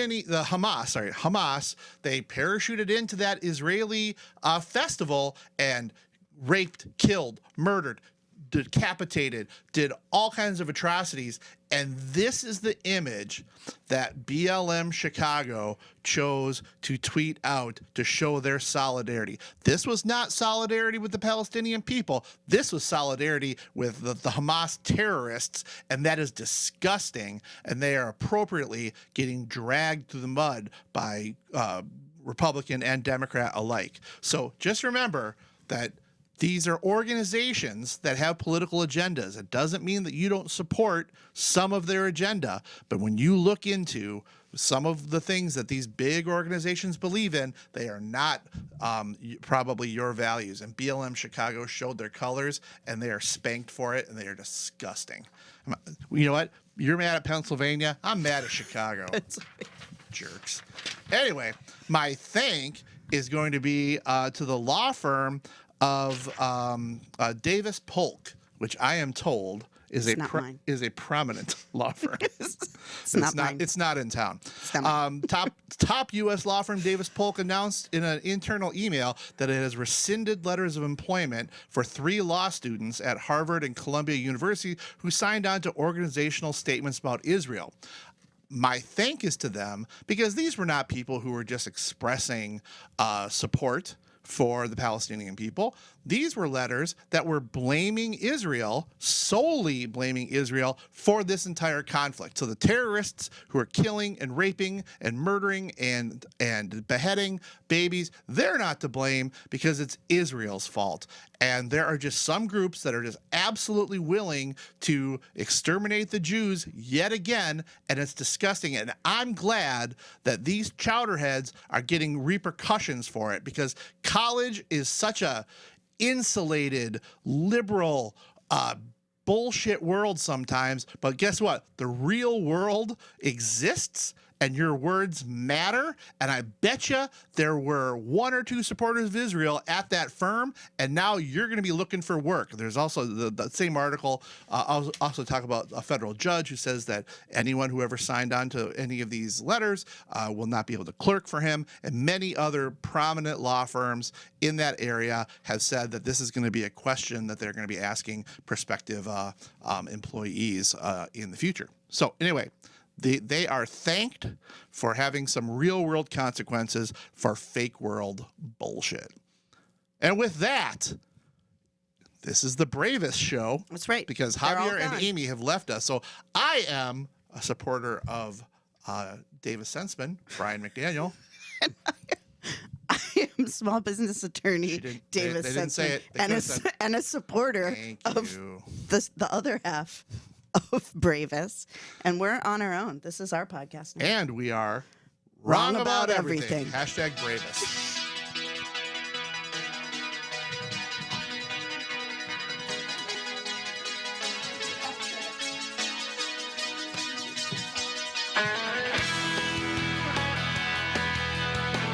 they parachuted into that Israeli festival and raped, killed, murdered, decapitated, did all kinds of atrocities. And this is the image that BLM Chicago chose to tweet out to show their solidarity. This was not solidarity with the Palestinian people. This was solidarity with the Hamas terrorists, and that is disgusting. And they are appropriately getting dragged through the mud by Republican and Democrat alike. So just remember that these are organizations that have political agendas. It doesn't mean that you don't support some of their agenda, but when you look into some of the things that these big organizations believe in, they are not probably your values. And BLM Chicago showed their colors, and they are spanked for it, and they are disgusting. You know what? You're mad at Pennsylvania. I'm mad at Chicago. Jerks. Anyway, my thank is going to be to the law firm of Davis Polk, which I am told is a prominent law firm. It's not mine. It's not in town. It's not mine. Top U.S. law firm Davis Polk announced in an internal email that it has rescinded letters of employment for 3 law students at Harvard and Columbia University who signed on to organizational statements about Israel. My thank is to them, because these were not people who were just expressing support for the Palestinian people. These were letters that were blaming Israel, solely blaming Israel for this entire conflict. So the terrorists who are killing and raping and murdering and beheading babies, they're not to blame because it's Israel's fault. And there are just some groups that are just absolutely willing to exterminate the Jews yet again, and it's disgusting. And I'm glad that these chowderheads are getting repercussions for it, because college is such a insulated, liberal, bullshit world sometimes. But guess what? The real world exists, and your words matter. And I bet you there were 1 or 2 supporters of Israel at that firm, and now you're going to be looking for work. There's also the same article also talk about a federal judge who says that anyone who ever signed on to any of these letters will not be able to clerk for him. And many other prominent law firms in that area have said that this is going to be a question that they're going to be asking prospective employees in the future. So anyway, they are thanked for having some real world consequences for fake world bullshit. And with that, this is the bravest show. That's right. Because They're all Javier and gone. Amy have left us. So I am a supporter of Davis Sensman, Brian McDaniel. I am small business attorney Davis they didn't say Sensman, it. and a supporter Thank of you. the other half of Bravis, and we're on our own. This is our podcast now. And we are Wrong about everything. # Bravest.